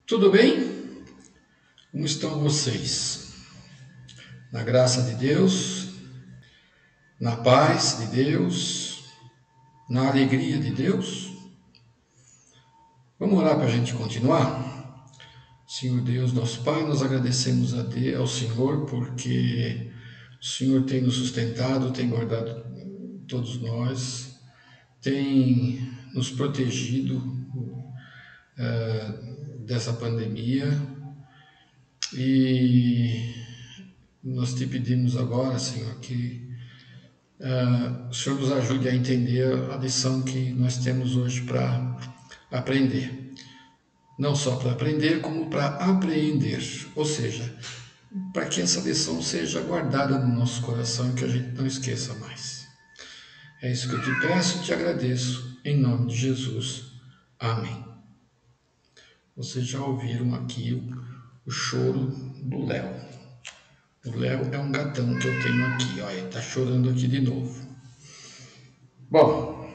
Tudo bem? Como estão vocês? Na graça de Deus, na paz de Deus, na alegria de Deus? Vamos orar para a gente continuar? Senhor Deus, nosso Pai, nós agradecemos ao Senhor porque o Senhor tem nos sustentado, tem guardado todos nós, tem nos protegido dessa pandemia e nós te pedimos agora, Senhor, que o Senhor nos ajude a entender a lição que nós temos hoje para aprender. Não só para aprender, como para apreender. Ou seja, para que essa lição seja guardada no nosso coração e que a gente não esqueça mais. É isso que eu te peço e te agradeço, em nome de Jesus. Amém. Vocês já ouviram aqui o choro do Léo. O Léo é um gatão que eu tenho aqui, ó, ele está chorando aqui de novo. Bom,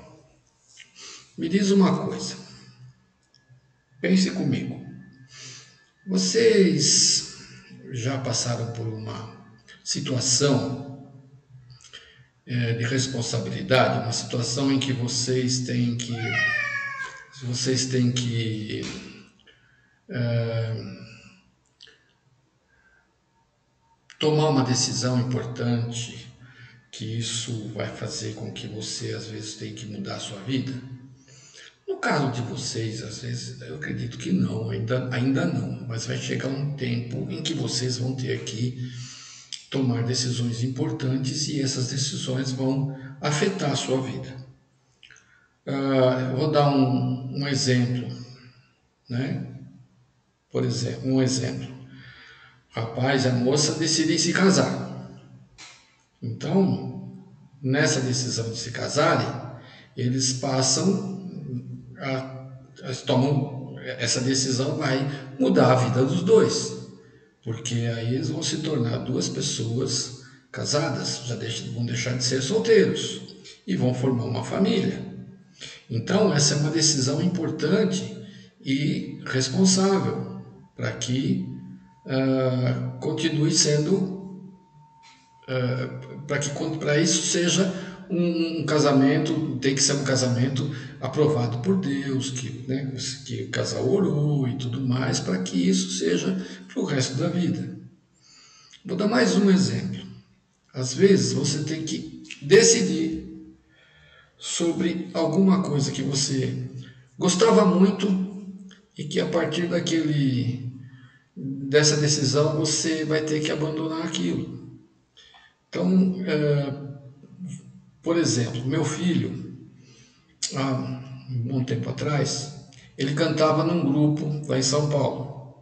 me diz uma coisa. Pense comigo. Vocês já passaram por uma situação de responsabilidade, uma situação em que vocês têm que tomar uma decisão importante, que isso vai fazer com que você às vezes tenha que mudar a sua vida? No caso de vocês, às vezes, eu acredito que não, ainda não, mas vai chegar um tempo em que vocês vão ter que tomar decisões importantes e essas decisões vão afetar a sua vida. Eu vou dar um exemplo, né? Por exemplo, um exemplo. O rapaz e a moça decidem se casar. Então, nessa decisão de se casarem, eles tomam essa decisão, vai mudar a vida dos dois, porque aí eles vão se tornar duas pessoas casadas, vão deixar de ser solteiros e vão formar uma família. Então essa é uma decisão importante e responsável para que continue sendo, para isso seja um casamento, tem que ser um casamento aprovado por Deus, que o casal orou e tudo mais, para que isso seja para o resto da vida. Vou dar mais um exemplo. Às vezes você tem que decidir sobre alguma coisa que você gostava muito e que a partir dessa decisão você vai ter que abandonar aquilo. Então, por exemplo, meu filho, há um bom tempo atrás, ele cantava num grupo lá em São Paulo,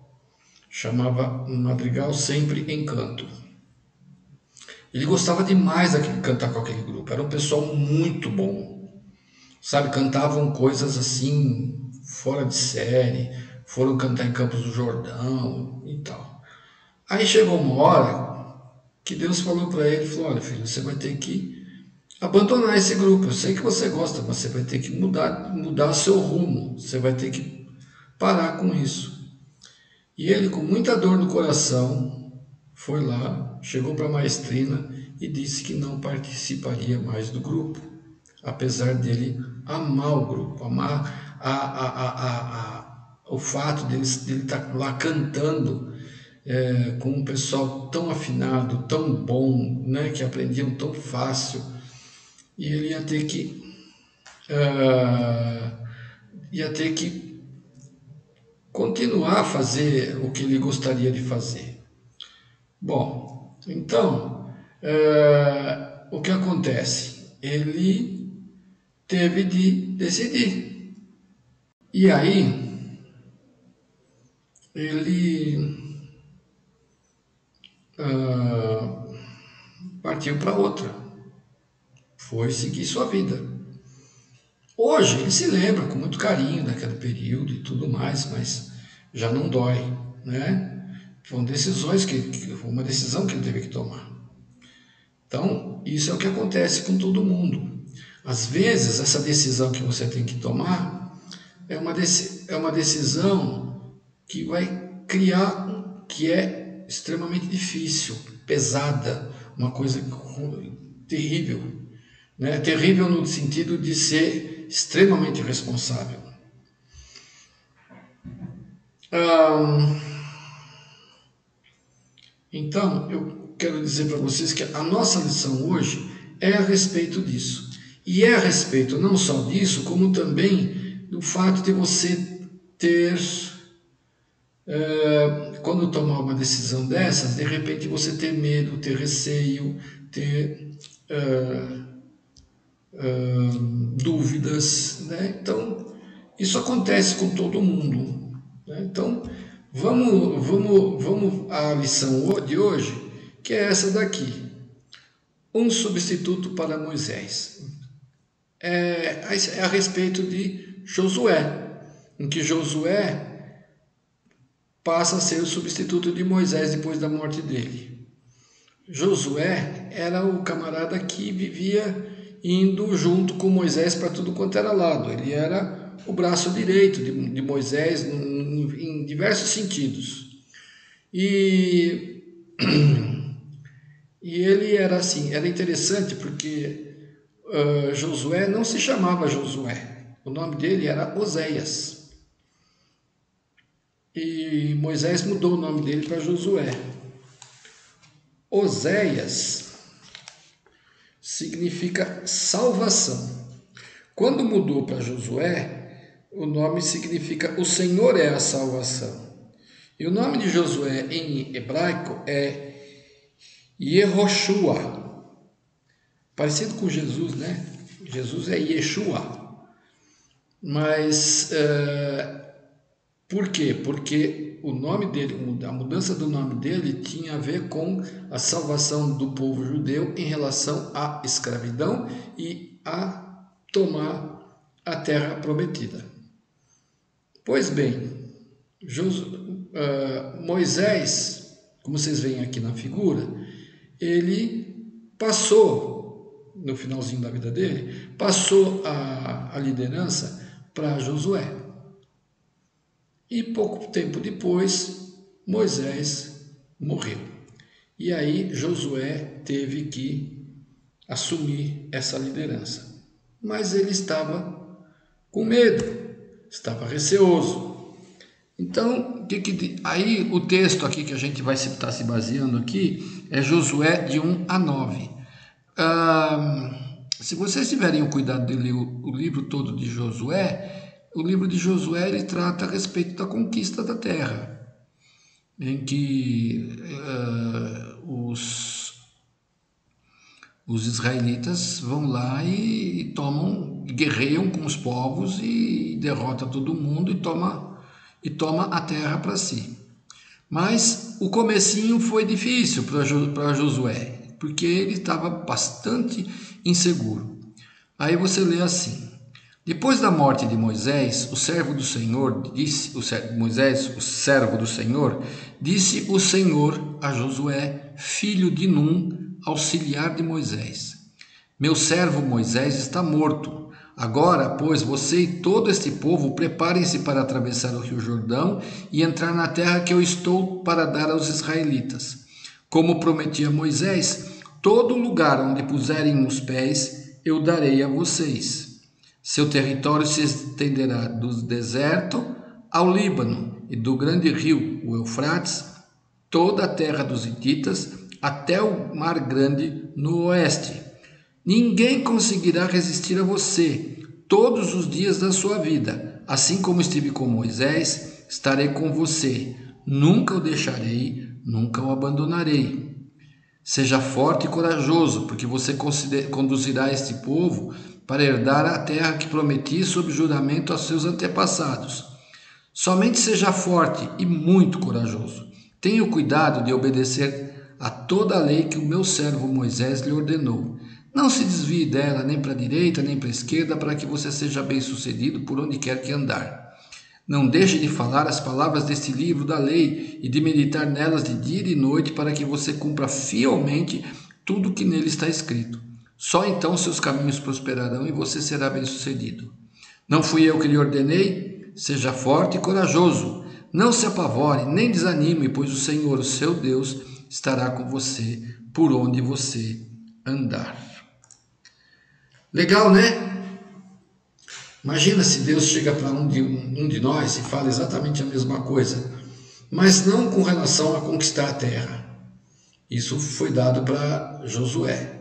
chamava Madrigal Sempre Encanto. Ele gostava demais de cantar com aquele grupo, era um pessoal muito bom, sabe, cantavam coisas assim, fora de série, foram cantar em Campos do Jordão e tal. Aí chegou uma hora que Deus falou para ele, falou, olha filho, você vai ter que abandonar esse grupo, eu sei que você gosta, mas você vai ter que mudar seu rumo, você vai ter que parar com isso. E ele, com muita dor no coração, foi lá, chegou para a maestrina e disse que não participaria mais do grupo, apesar dele amar o grupo, amar o fato dele estar lá cantando com um pessoal tão afinado, tão bom, né, que aprendiam tão fácil, e ele ia ter que continuar a fazer o que ele gostaria de fazer. Bom, então, o que acontece? Ele teve de decidir. E aí, ele partiu para outra. Foi seguir sua vida. Hoje ele se lembra com muito carinho daquele período e tudo mais, mas já não dói, né? Foram decisões foi uma decisão que ele teve que tomar. Então, isso é o que acontece com todo mundo. Às vezes, essa decisão que você tem que tomar é uma decisão que vai criar que é extremamente difícil, pesada, uma coisa terrível, né? Terrível no sentido de ser extremamente responsável. Então, eu quero dizer para vocês que a nossa lição hoje é a respeito disso. E é a respeito não só disso, como também do fato de você ter, quando tomar uma decisão dessas, de repente você ter medo, ter receio, ter dúvidas, né? Então, isso acontece com todo mundo, né? Então, vamos à lição de hoje, que é essa daqui. Um substituto para Moisés. É a respeito de Josué, em que Josué passa a ser o substituto de Moisés depois da morte dele. Josué era o camarada que vivia indo junto com Moisés para tudo quanto era lado. Ele era o braço direito de Moisés em diversos sentidos. E ele era assim, era interessante porque Josué não se chamava Josué, o nome dele era Oséias. E Moisés mudou o nome dele para Josué. Oséias significa salvação. Quando mudou para Josué, o nome significa o Senhor é a salvação. E o nome de Josué em hebraico é Yehoshua. Parecido com Jesus, né? Jesus é Yeshua. Mas por quê? Porque o nome dele, a mudança do nome dele tinha a ver com a salvação do povo judeu em relação à escravidão e a tomar a terra prometida. Pois bem, Moisés, como vocês veem aqui na figura, ele passou, no finalzinho da vida dele, passou a liderança para Josué. E pouco tempo depois, Moisés morreu. E aí Josué teve que assumir essa liderança. Mas ele estava com medo, estava receoso. Então, aí o texto aqui que a gente vai estar se baseando aqui é Josué de 1 a 9. Se vocês tiverem o cuidado de ler o livro todo de Josué, o livro de Josué ele trata a respeito da conquista da terra, em que os israelitas vão lá e guerreiam com os povos e derrotam todo mundo e toma a terra para si. Mas o comecinho foi difícil para Josué, porque ele estava bastante inseguro. Aí você lê assim: depois da morte de Moisés, o servo do Senhor, disse o Senhor a Josué, filho de Num, auxiliar de Moisés: meu servo Moisés está morto. Agora, pois, você e todo este povo preparem-se para atravessar o rio Jordão e entrar na terra que eu estou para dar aos israelitas. Como prometi a Moisés, todo lugar onde puserem os pés, eu darei a vocês. Seu território se estenderá do deserto ao Líbano e do grande rio, o Eufrates, toda a terra dos hititas, até o Mar Grande no oeste. Ninguém conseguirá resistir a você todos os dias da sua vida. Assim como estive com Moisés, estarei com você. Nunca o deixarei, nunca o abandonarei. Seja forte e corajoso, porque você conduzirá este povo para herdar a terra que prometi sob juramento aos seus antepassados. Somente seja forte e muito corajoso. Tenha o cuidado de obedecer a toda a lei que o meu servo Moisés lhe ordenou. Não se desvie dela nem para a direita nem para a esquerda, para que você seja bem-sucedido por onde quer que andar. Não deixe de falar as palavras deste livro da lei e de meditar nelas de dia e de noite, para que você cumpra fielmente tudo o que nele está escrito. Só então seus caminhos prosperarão e você será bem-sucedido. Não fui eu que lhe ordenei? Seja forte e corajoso. não se apavore, nem desanime, pois o Senhor, o seu Deus, estará com você por onde você andar. Legal, né? Imagina se Deus chega para um de nós e fala exatamente a mesma coisa, mas não com relação a conquistar a terra. Isso foi dado para Josué.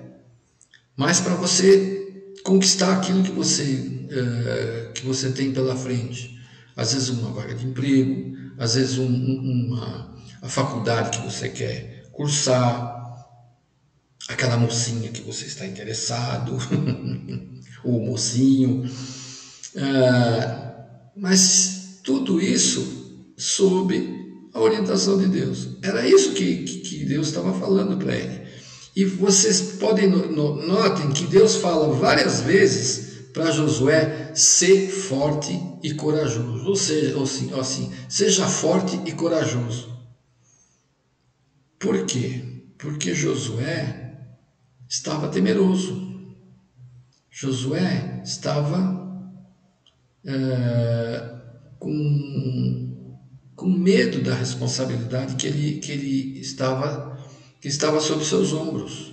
Mas para você conquistar aquilo que você tem pela frente. Às vezes uma vaga de emprego, às vezes a faculdade que você quer cursar, aquela mocinha que você está interessado, ou mocinho. Mas tudo isso sob a orientação de Deus. Era isso que Deus estava falando para ele. E vocês podem notem que Deus fala várias vezes para Josué ser forte e corajoso. Ou seja, assim, seja forte e corajoso. Por quê? Porque Josué estava temeroso. Josué estava com medo da responsabilidade que estava sobre seus ombros.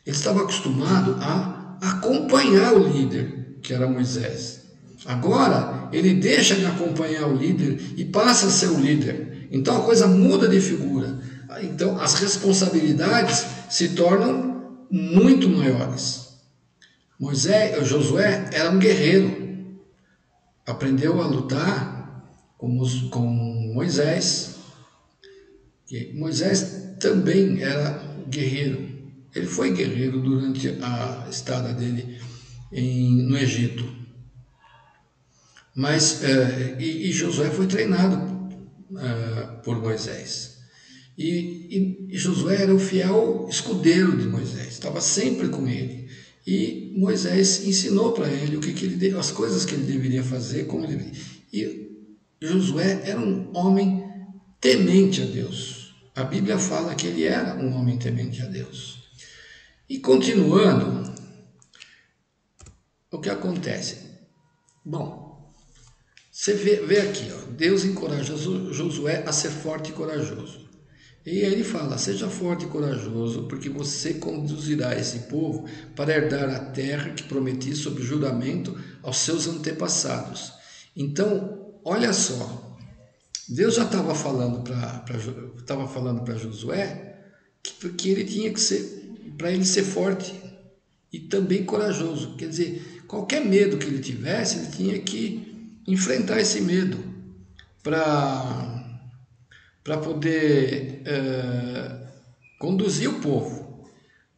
Ele estava acostumado a acompanhar o líder, que era Moisés. Agora, ele deixa de acompanhar o líder e passa a ser o líder. Então, a coisa muda de figura. Então, as responsabilidades se tornam muito maiores. Josué era um guerreiro. Aprendeu a lutar com Moisés. E Moisés também era guerreiro. Ele foi guerreiro durante a estada dele no Egito. Mas Josué foi treinado por Moisés. E Josué era o fiel escudeiro de Moisés, estava sempre com ele. E Moisés ensinou para ele as coisas que ele deveria fazer, como ele deveria. E Josué era um homem temente a Deus. A Bíblia fala que ele era um homem temente a Deus. E continuando, o que acontece? Bom, você vê aqui, ó, Deus encoraja Josué a ser forte e corajoso. E aí ele fala, seja forte e corajoso, porque você conduzirá esse povo para herdar a terra que prometi sob juramento aos seus antepassados. Então, olha só, Deus já estava falando para Josué que ele tinha que ser, para ele ser forte e também corajoso. Quer dizer, qualquer medo que ele tivesse, ele tinha que enfrentar esse medo para poder conduzir o povo.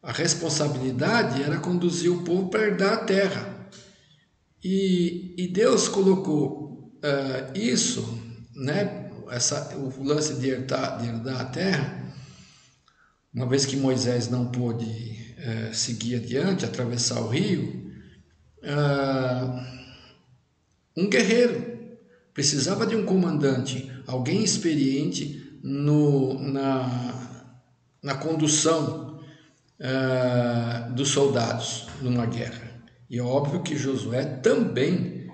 A responsabilidade era conduzir o povo para herdar a terra. E Deus colocou isso, né, o lance de herdar a terra, uma vez que Moisés não pôde seguir adiante, atravessar o rio, um guerreiro precisava de um comandante, alguém experiente na condução dos soldados numa guerra. E é óbvio que Josué também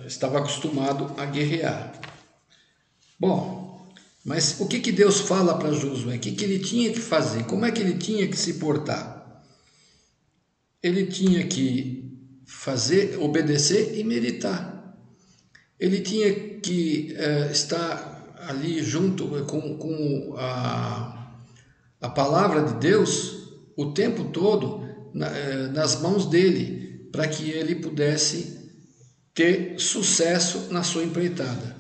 estava acostumado a guerrear. Bom, mas o que Deus fala para Josué? O que ele tinha que fazer? Como é que ele tinha que se portar? Ele tinha que obedecer e meditar. Ele tinha que estar ali junto com a palavra de Deus o tempo todo nas mãos dele, para que ele pudesse ter sucesso na sua empreitada.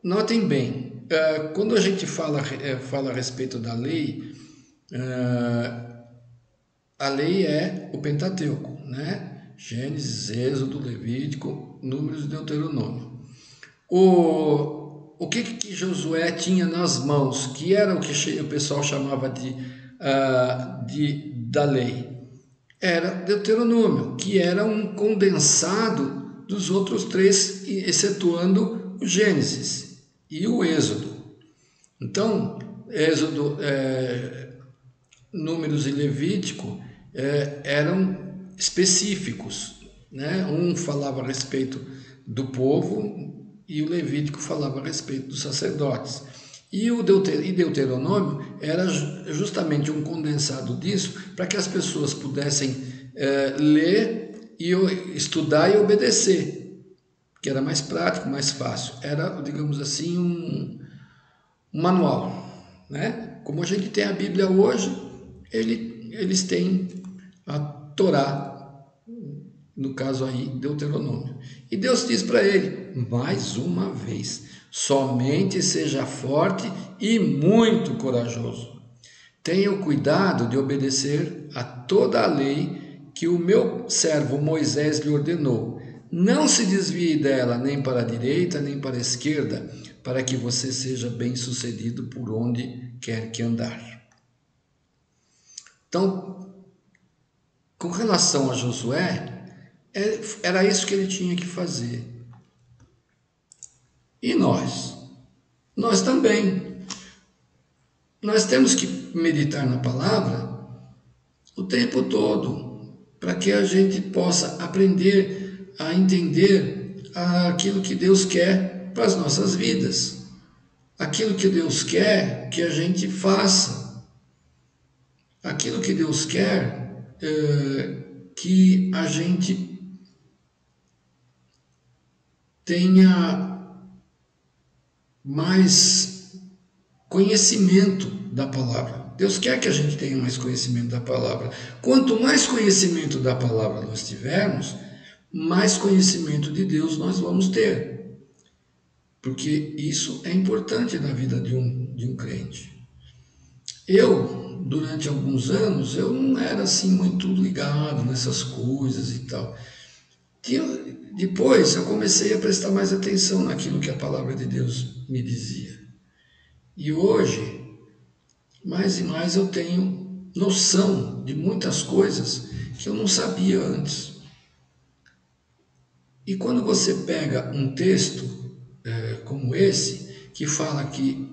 Notem bem, quando a gente fala a respeito da lei, a lei é o Pentateuco, né? Gênesis, Êxodo, Levítico, Números e Deuteronômio. O que Josué tinha nas mãos, que era o que o pessoal chamava da lei? Era Deuteronômio, que era um condensado dos outros três, excetuando o Gênesis e o Êxodo. Então, Êxodo, Números e Levítico eram específicos, né? Um falava a respeito do povo e o Levítico falava a respeito dos sacerdotes. E o Deuteronômio era justamente um condensado disso, para que as pessoas pudessem ler, e estudar e obedecer, que era mais prático, mais fácil. Era, digamos assim, um manual, né? Como a gente tem a Bíblia hoje, eles têm a Torá, no caso aí, Deuteronômio. E Deus diz para ele, mais uma vez, somente seja forte e muito corajoso. Tenha o cuidado de obedecer a toda a lei que o meu servo Moisés lhe ordenou. Não se desvie dela nem para a direita nem para a esquerda, para que você seja bem-sucedido por onde quer que andar. Então, com relação a Josué, era isso que ele tinha que fazer. E nós? Nós também. Nós temos que meditar na palavra o tempo todo, para que a gente possa aprender a entender aquilo que Deus quer para as nossas vidas. Aquilo que Deus quer que a gente faça. Aquilo que Deus quer que a gente tenha mais conhecimento da palavra. Deus quer que a gente tenha mais conhecimento da palavra. Quanto mais conhecimento da palavra nós tivermos, mais conhecimento de Deus nós vamos ter. Porque isso é importante na vida de um crente. Eu, durante alguns anos, eu não era assim muito ligado nessas coisas e tal. Depois eu comecei a prestar mais atenção naquilo que a palavra de Deus me dizia. E hoje, mais e mais eu tenho noção de muitas coisas que eu não sabia antes. E quando você pega um texto como esse, que fala que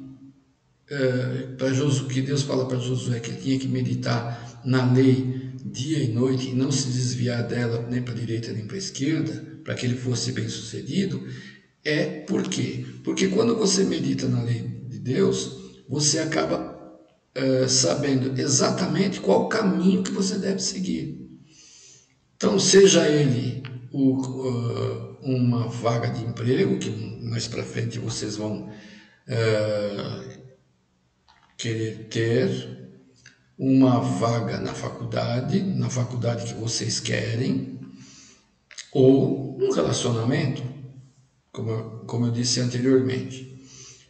Deus fala para Josué que ele tinha que meditar na lei dia e noite e não se desviar dela nem para a direita nem para a esquerda, para que ele fosse bem sucedido, por quê? Porque quando você medita na lei de Deus, você acaba sabendo exatamente qual o caminho que você deve seguir. Então, seja ele uma vaga de emprego, que mais para frente vocês vão querer ter, uma vaga na faculdade que vocês querem, ou um relacionamento, como eu disse anteriormente.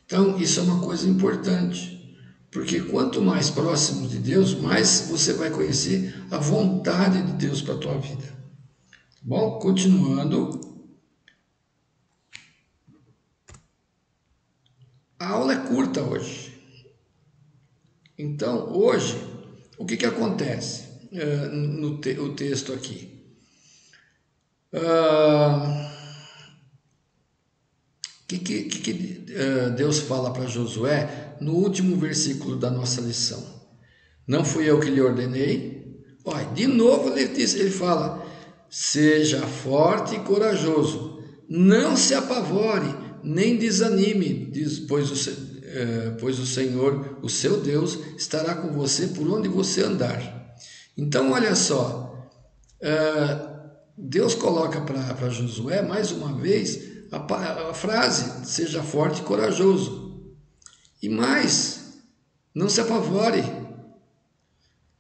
Então, isso é uma coisa importante, porque quanto mais próximo de Deus, mais você vai conhecer a vontade de Deus para a tua vida. Bom, continuando. A aula é curta hoje. Então, hoje, o que acontece no texto aqui? Que Deus fala para Josué no último versículo da nossa lição? Não fui eu que lhe ordenei? Olha, de novo ele fala, seja forte e corajoso, não se apavore, nem desanime, pois o Senhor, o seu Deus, estará com você por onde você andar. Então, olha só, Deus coloca para Josué, mais uma vez, a frase, seja forte e corajoso. E mais, não se apavore.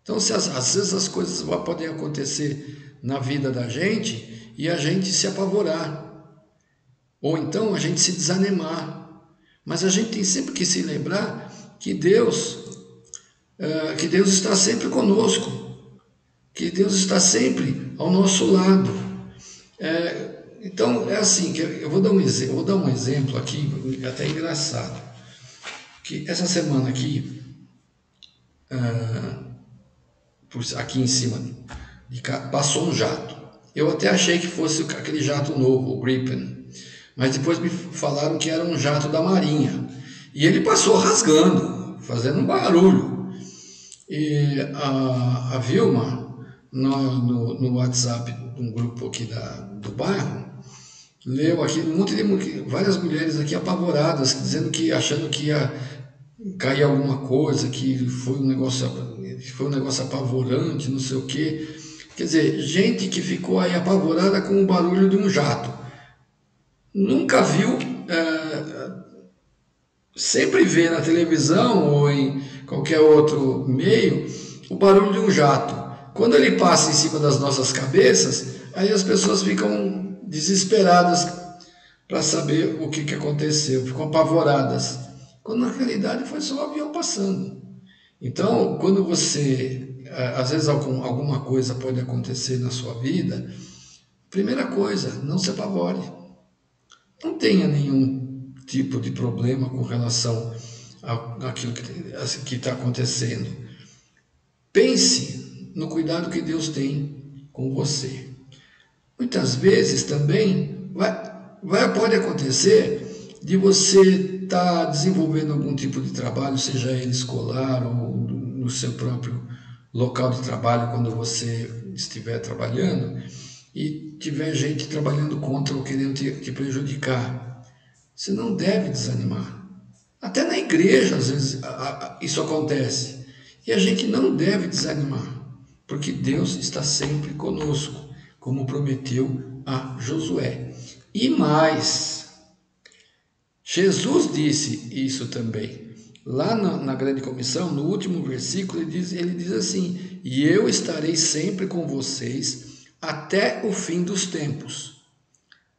Então, às vezes as coisas podem acontecer na vida da gente e a gente se apavorar. Ou então a gente se desanimar. Mas a gente tem sempre que se lembrar que Deus está sempre conosco. Que Deus está sempre ao nosso lado. Então, é assim, que eu vou dar um exemplo aqui, até engraçado. Que essa semana aqui, aqui em cima, passou um jato. Eu até achei que fosse aquele jato novo, o Gripen. Mas depois me falaram que era um jato da Marinha. E ele passou rasgando, fazendo um barulho. E a Vilma, no WhatsApp de um grupo aqui do bairro, leu aqui um monte de várias mulheres aqui apavoradas, dizendo que achando que ia cair alguma coisa, que foi um negócio apavorante, não sei o quê. Quer dizer, gente que ficou aí apavorada com o barulho de um jato. Nunca viu, sempre vê na televisão ou em qualquer outro meio o barulho de um jato. Quando ele passa em cima das nossas cabeças, aí as pessoas ficam desesperadas para saber o que aconteceu, ficam apavoradas. Quando na realidade foi só um avião passando. Então, quando você, às vezes alguma coisa pode acontecer na sua vida, primeira coisa, não se apavore. Não tenha nenhum tipo de problema com relação àquilo que está acontecendo. Pense no cuidado que Deus tem com você. Muitas vezes também pode acontecer de você estar desenvolvendo algum tipo de trabalho, seja ele escolar ou no seu próprio local de trabalho, quando você estiver trabalhando, e tiver gente trabalhando contra ou querendo te prejudicar. Você não deve desanimar. Até na igreja, às vezes, isso acontece. E a gente não deve desanimar, porque Deus está sempre conosco, como prometeu a Josué. E mais, Jesus disse isso também. Lá na grande comissão, no último versículo, ele diz assim: e eu estarei sempre com vocês até o fim dos tempos.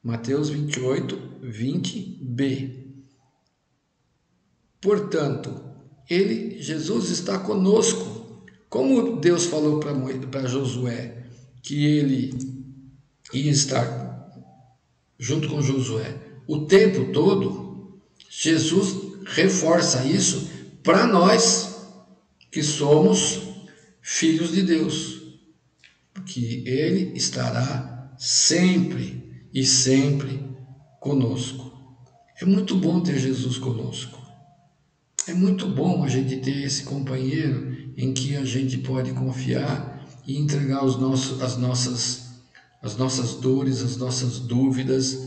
Mateus 28, 20b. Portanto, Jesus está conosco. Como Deus falou para Josué que ele ia estar junto com Josué o tempo todo, Jesus reforça isso para nós que somos filhos de Deus, que Ele estará sempre e sempre conosco. É muito bom ter Jesus conosco. É muito bom a gente ter esse companheiro em que a gente pode confiar e entregar as nossas dores, as nossas dúvidas,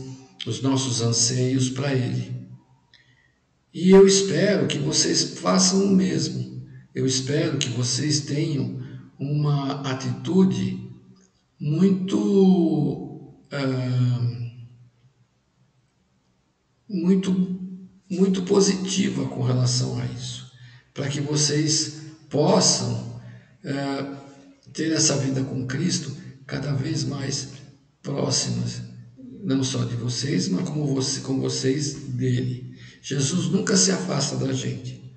os nossos anseios para Ele. E eu espero que vocês façam o mesmo. Eu espero que vocês tenham uma atitude muito positiva com relação a isso, para que vocês possam ter essa vida com Cristo cada vez mais próximas, não só de vocês, mas com vocês dele. Jesus nunca se afasta da gente.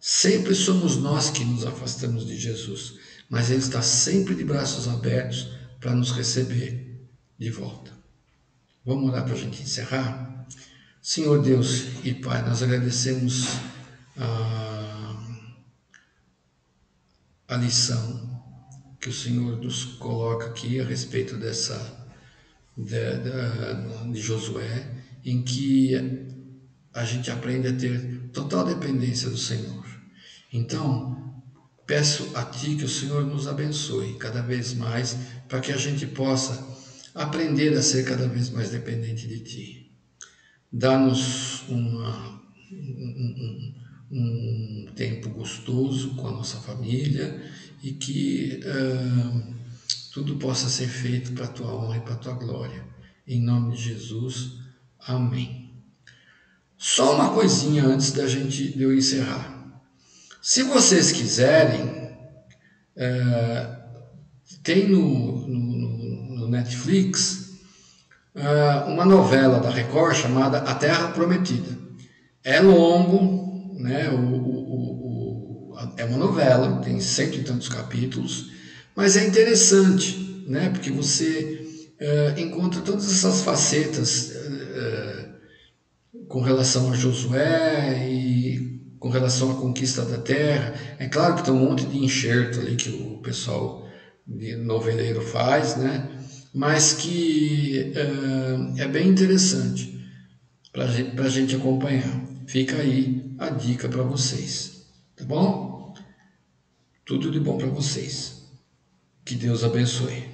Sempre somos nós que nos afastamos de Jesus, mas Ele está sempre de braços abertos para nos receber de volta. Vamos orar para a gente encerrar? Senhor Deus e Pai, nós agradecemos a lição que o Senhor nos coloca aqui a respeito de Josué, em que a gente aprende a ter total dependência do Senhor. Então, peço a Ti que o Senhor nos abençoe cada vez mais, para que a gente possa aprender a ser cada vez mais dependente de Ti. Dá-nos um tempo gostoso com a nossa família e que tudo possa ser feito para a Tua honra e para a Tua glória. Em nome de Jesus, amém. Só uma coisinha antes de eu encerrar. Se vocês quiserem, tem no Netflix uma novela da Record chamada A Terra Prometida. É longo, né? É uma novela, tem 100 e tantos capítulos, mas é interessante, né? Porque você encontra todas essas facetas com relação a Josué e com relação à conquista da terra. É claro que tem um monte de enxerto ali que o pessoal de noveleiro faz, né? Mas que é bem interessante para a gente acompanhar. Fica aí a dica para vocês, tá bom? Tudo de bom para vocês. Que Deus abençoe.